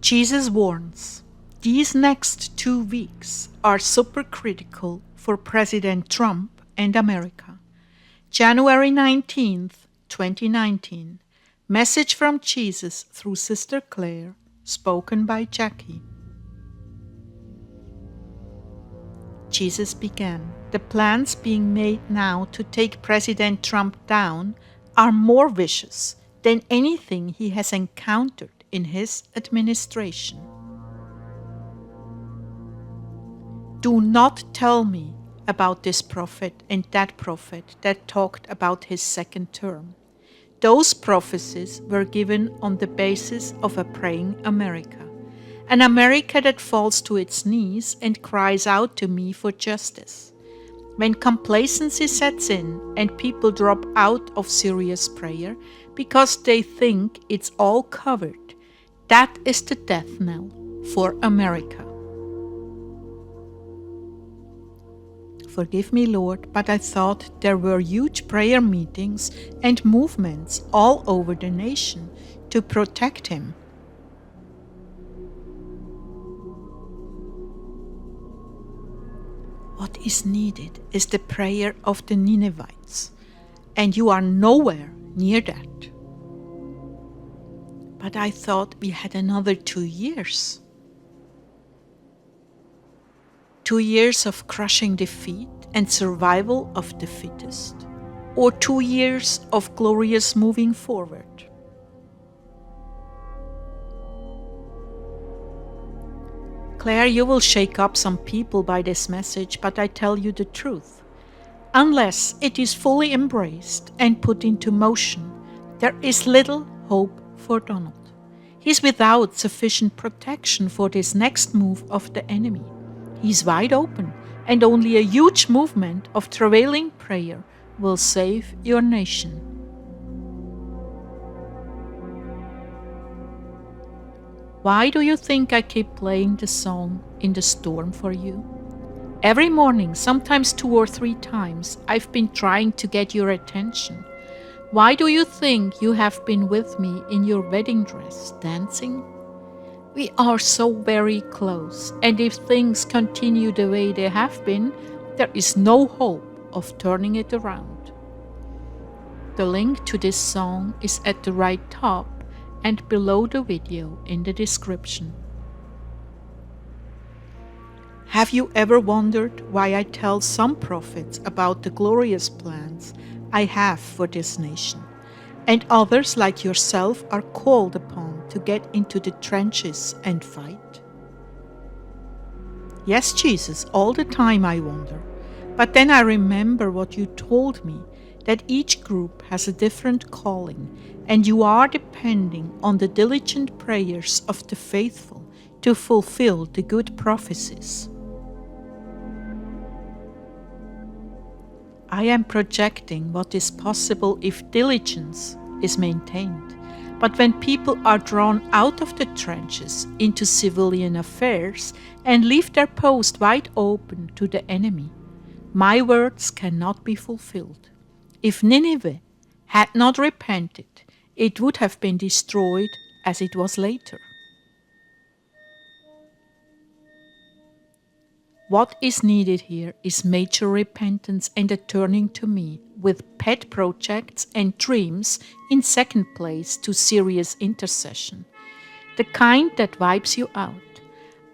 Jesus warns, these next 2 weeks are supercritical for President Trump and America. January 19th, 2019. Message from Jesus through Sister Clare, spoken by Jackie. Jesus began, the plans being made now to take President Trump down are more vicious than anything he has encountered in his administration. Do not tell me about this prophet and that prophet that talked about his second term. Those prophecies were given on the basis of a praying America, an America that falls to its knees and cries out to me for justice. When complacency sets in and people drop out of serious prayer because they think it's all covered, that is the death knell for America. Forgive me, Lord, but I thought there were huge prayer meetings and movements all over the nation to protect him. What is needed is the prayer of the Ninevites, and you are nowhere near that. But I thought we had another 2 years. 2 years of crushing defeat and survival of the fittest, or 2 years of glorious moving forward. Claire, you will shake up some people by this message, but I tell you the truth. Unless it is fully embraced and put into motion, there is little hope for Donald. He's without sufficient protection for this next move of the enemy. He's wide open, and only a huge movement of travailing prayer will save your nation. Why do you think I keep playing the song In the Storm for you? Every morning, sometimes 2 or 3 times, I've been trying to get your attention. Why do you think you have been with me in your wedding dress, dancing? We are so very close, and if things continue the way they have been, there is no hope of turning it around. The link to this song is at the right top and below the video in the description. Have you ever wondered why I tell some prophets about the glorious plans I have for this nation, and others like yourself are called upon to get into the trenches and fight? Yes, Jesus, all the time I wonder. But then I remember what you told me, that each group has a different calling, and you are depending on the diligent prayers of the faithful to fulfill the good prophecies. I am projecting what is possible if diligence is maintained. But when people are drawn out of the trenches into civilian affairs and leave their post wide open to the enemy, my words cannot be fulfilled. If Nineveh had not repented, it would have been destroyed as it was later. What is needed here is major repentance and a turning to me, with pet projects and dreams in second place to serious intercession, the kind that wipes you out.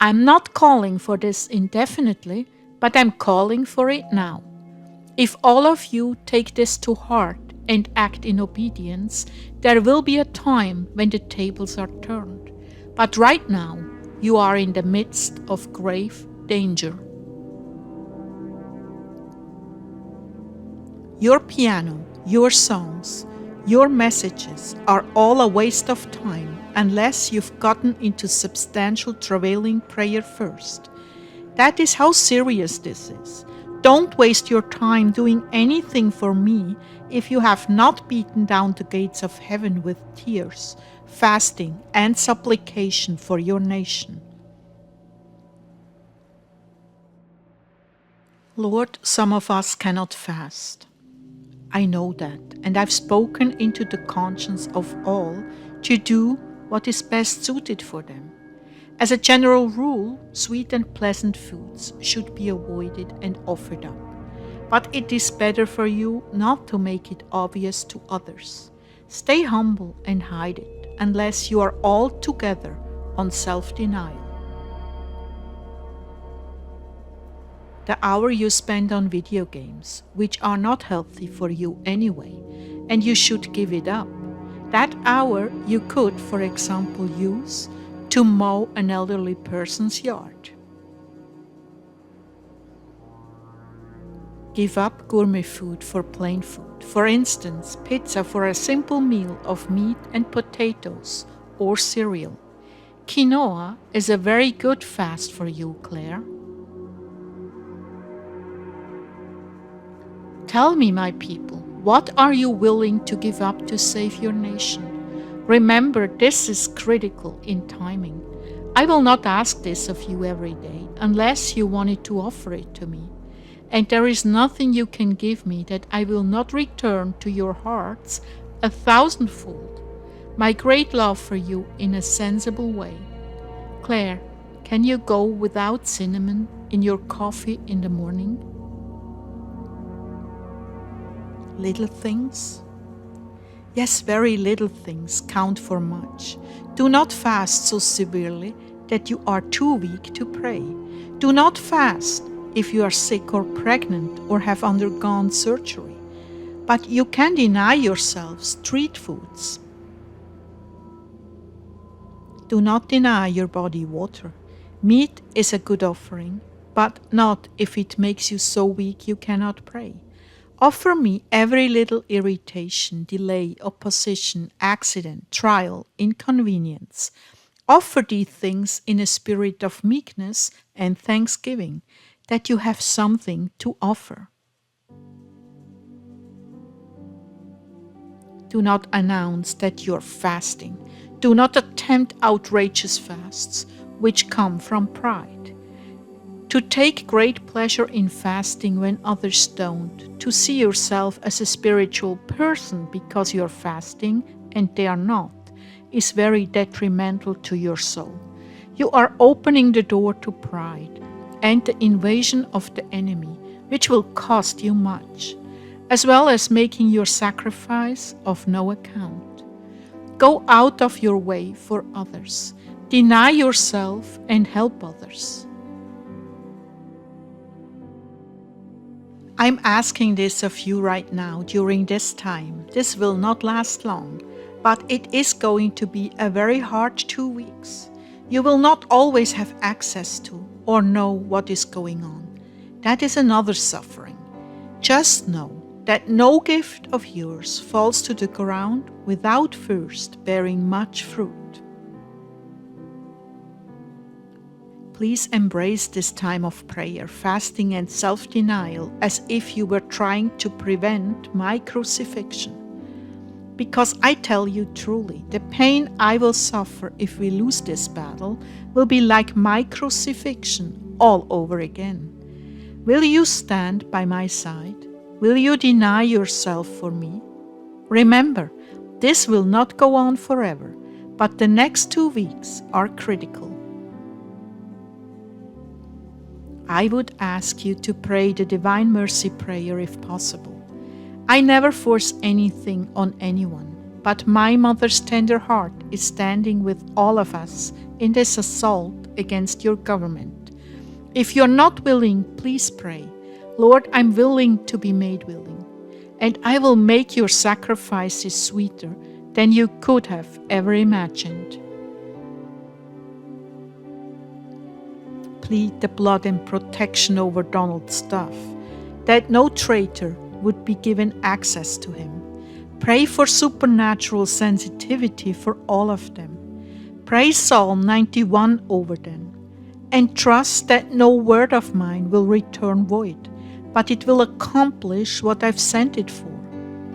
I'm not calling for this indefinitely, but I'm calling for it now. If all of you take this to heart and act in obedience, there will be a time when the tables are turned. But right now, you are in the midst of grave danger. Your piano, your songs, your messages are all a waste of time unless you've gotten into substantial travailing prayer first. That is how serious this is. Don't waste your time doing anything for me if you have not beaten down the gates of heaven with tears, fasting, and supplication for your nation. Lord, some of us cannot fast. I know that, and I've spoken into the conscience of all to do what is best suited for them. As a general rule, sweet and pleasant foods should be avoided and offered up. But it is better for you not to make it obvious to others. Stay humble and hide it unless you are altogether on self-denial. The hour you spend on video games, which are not healthy for you anyway, and you should give it up. That hour you could, for example, use to mow an elderly person's yard. Give up gourmet food for plain food. For instance, pizza for a simple meal of meat and potatoes or cereal. Quinoa is a very good fast for you, Claire. Tell me, my people, what are you willing to give up to save your nation? Remember, this is critical in timing. I will not ask this of you every day unless you wanted to offer it to me. And there is nothing you can give me that I will not return to your hearts 1,000-fold. My great love for you in a sensible way. Claire, can you go without cinnamon in your coffee in the morning? Little things? Yes, very little things count for much. Do not fast so severely that you are too weak to pray. Do not fast if you are sick or pregnant or have undergone surgery. But you can deny yourselves street foods. Do not deny your body water. Meat is a good offering, but not if it makes you so weak you cannot pray. Offer me every little irritation, delay, opposition, accident, trial, inconvenience. Offer these things in a spirit of meekness and thanksgiving, that you have something to offer. Do not announce that you're fasting. Do not attempt outrageous fasts, which come from pride. To take great pleasure in fasting when others don't, to see yourself as a spiritual person because you're fasting and they are not, is very detrimental to your soul. You are opening the door to pride and the invasion of the enemy, which will cost you much, as well as making your sacrifice of no account. Go out of your way for others. Deny yourself and help others. I'm asking this of you right now during this time. This will not last long, but it is going to be a very hard 2 weeks. You will not always have access to or know what is going on. That is another suffering. Just know that no gift of yours falls to the ground without first bearing much fruit. Please embrace this time of prayer, fasting, and self-denial as if you were trying to prevent my crucifixion. Because I tell you truly, the pain I will suffer if we lose this battle will be like my crucifixion all over again. Will you stand by my side? Will you deny yourself for me? Remember, this will not go on forever, but the next 2 weeks are critical. I would ask you to pray the Divine Mercy Prayer if possible. I never force anything on anyone, but my mother's tender heart is standing with all of us in this assault against your government. If you're not willing, please pray, Lord, I'm willing to be made willing, and I will make your sacrifices sweeter than you could have ever imagined. Plead the blood and protection over Donald's stuff, that no traitor would be given access to him. Pray for supernatural sensitivity for all of them. Pray Psalm 91 over them, and trust that no word of mine will return void, but it will accomplish what I've sent it for.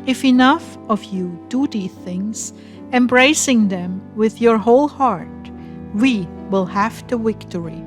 If enough of you do these things, embracing them with your whole heart, we will have the victory.